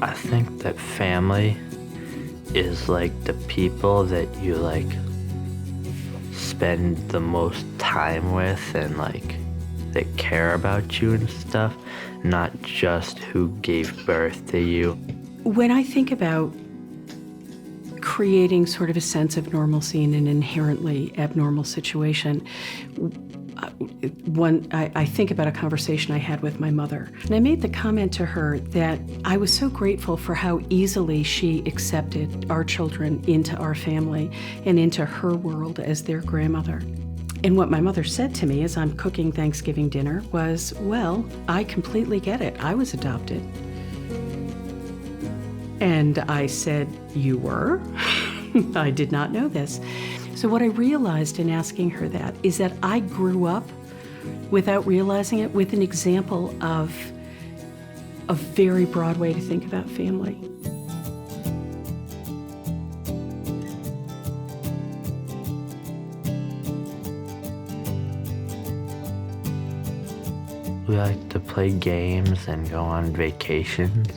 I think that family is like the people that you like spend the most time with and like that care about you and stuff, not just who gave birth to you. When I think about creating sort of a sense of normalcy in an inherently abnormal situation, I think about a conversation I had with my mother. And I made the comment to her that I was so grateful for how easily she accepted our children into our family and into her world as their grandmother. And what my mother said to me as I'm cooking Thanksgiving dinner was, well, I completely get it. I was adopted. And I said, you were? I did not know this. So what I realized in asking her that is that I grew up, without realizing it, with an example of a very broad way to think about family. We like to play games and go on vacations.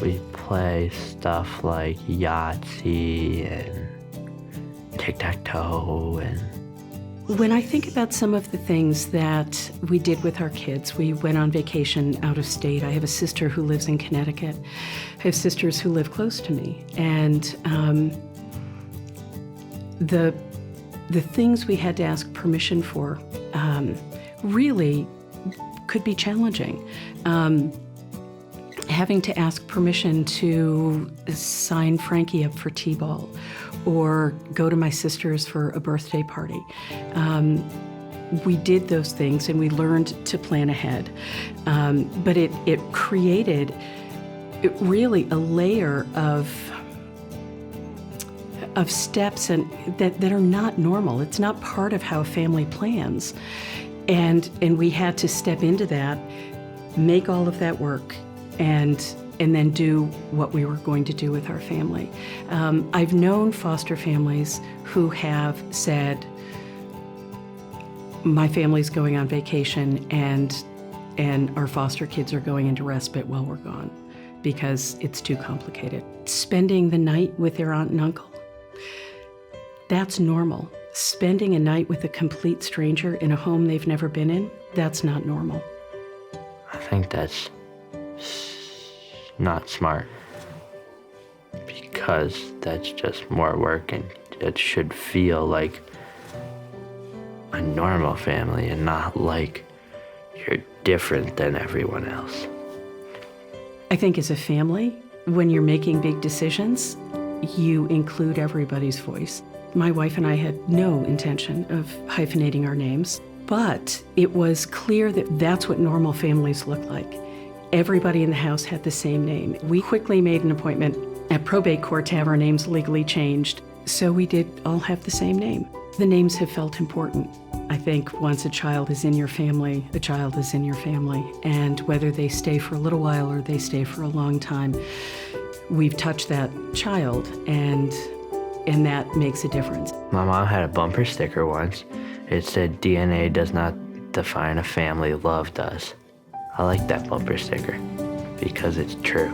We play stuff like Yahtzee and tic-tac-toe and... When I think about some of the things that we did with our kids, we went on vacation out of state. I have a sister who lives in Connecticut. I have sisters who live close to me. And the things we had to ask permission for really could be challenging. Having to ask permission to sign Frankie up for T-ball or go to my sister's for a birthday party. We did those things and we learned to plan ahead. But it created really a layer of steps and that are not normal. It's not part of how a family plans. And we had to step into that, make all of that work, and then do what we were going to do with our family. I've known foster families who have said, my family's going on vacation and our foster kids are going into respite while we're gone because it's too complicated. Spending the night with their aunt and uncle, that's normal. Spending a night with a complete stranger in a home they've never been in, that's not normal. I think that's not smart because that's just more work and it should feel like a normal family and not like you're different than everyone else. I think as a family, when you're making big decisions, you include everybody's voice. My wife and I had no intention of hyphenating our names, but it was clear that that's what normal families look like. Everybody in the house had the same name. We quickly made an appointment at probate court to have our names legally changed, so we did all have the same name. The names have felt important. I think once a child is in your family, a child is in your family, and whether they stay for a little while or they stay for a long time, we've touched that child, and that makes a difference. My mom had a bumper sticker once. It said, DNA does not define a family, love does. I like that bumper sticker because it's true.